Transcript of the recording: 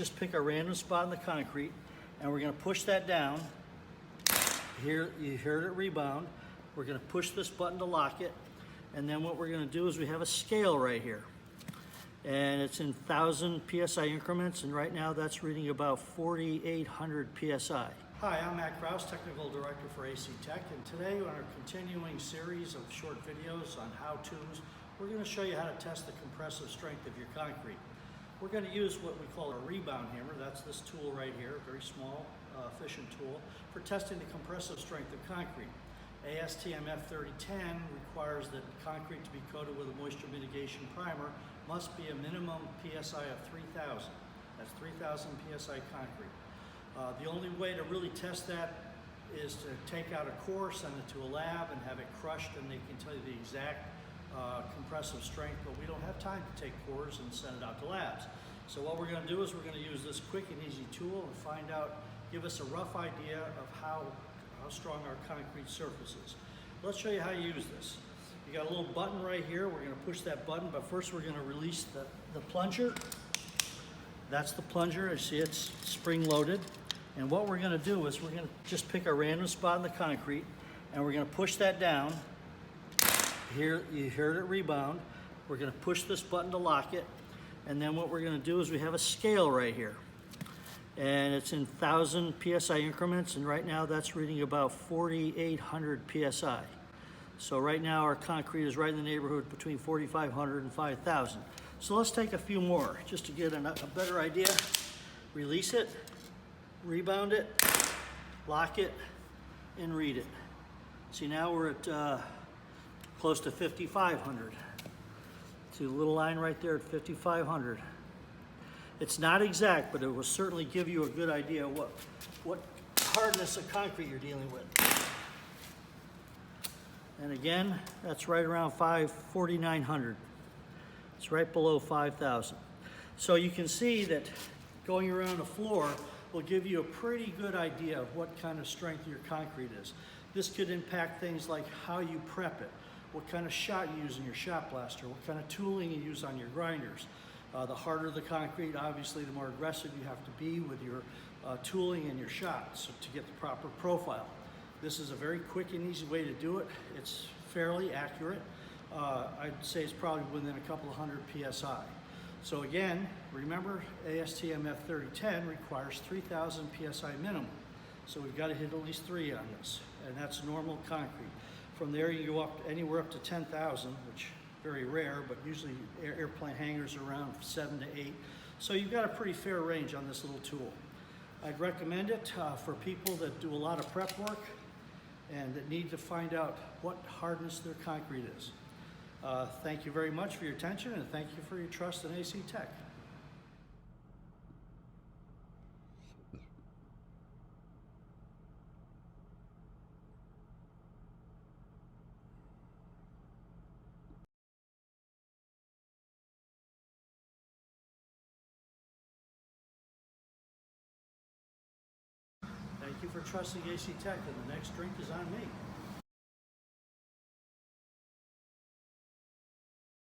just pick a random spot in the concrete, and we're going to push that down. Here, you heard it rebound. We're going to push this button to lock it, and then what we're going to do is we have a scale right here, and it's in 1,000 psi increments, and right now that's reading about 4,800 psi. Hi, I'm Matt Kraus, Technical Director for AC Tech, and today on our continuing series of short videos on how-tos, we're going to show you how to test the compressive strength of your concrete. We're going to use what we call a rebound hammer. That's this tool right here, a very small, efficient tool for testing the compressive strength of concrete. ASTM F3010 requires that concrete to be coated with a moisture mitigation primer must be a minimum PSI of 3,000. That's 3,000 PSI concrete. The only way to really test that is to take out a core, send it to a lab, and have it crushed, and they can tell you the exact compressive strength, but we don't have time to take cores and send it out to labs. So what we're going to do is we're going to use this quick and easy tool and find out, give us a rough idea of how strong our concrete surface is. Let's show you how you use this. You got a little button right here. We're going to push that button, but first we're going to release the plunger. That's the plunger. You see it's spring loaded. And what we're going to do is we're going to just pick a random spot in the concrete, and we're going to push that down. Here, you heard it rebound. We're going to push this button to lock it, and then what we're going to do is we have a scale right here, and it's in 1,000 psi increments, and right now that's reading about 4,800 psi. So right now our concrete is right in the neighborhood between 4,500 and 5,000. So let's take a few more just to get a better idea. Release it, rebound it, lock it, and read it. See, now we're at close to 5,500. See the little line right there at 5,500. It's not exact, but it will certainly give you a good idea of what hardness of concrete you're dealing with. And again, that's right around 4,900. It's right below 5,000. So you can see that going around the floor will give you a pretty good idea of what kind of strength your concrete is. This could impact things like how you prep it, what kind of shot you use in your shot blaster, what kind of tooling you use on your grinders. The harder the concrete, obviously, the more aggressive you have to be with your tooling and your shots to get the proper profile. This is a very quick and easy way to do it. It's fairly accurate. I'd say it's probably within a couple of hundred PSI. So again, remember, ASTM F3010 requires 3,000 PSI minimum. So we've got to hit at least 3 on this, and that's normal concrete. From there, you go up anywhere up to 10,000, which very rare, but usually airplane hangars are around 7 to 8. So you've got a pretty fair range on this little tool. I'd recommend it for people that do a lot of prep work and that need to find out what hardness their concrete is. Thank you very much for your attention, and thank you for your trust in AC Tech. Thank you for trusting AC Tech, and the next drink is on me.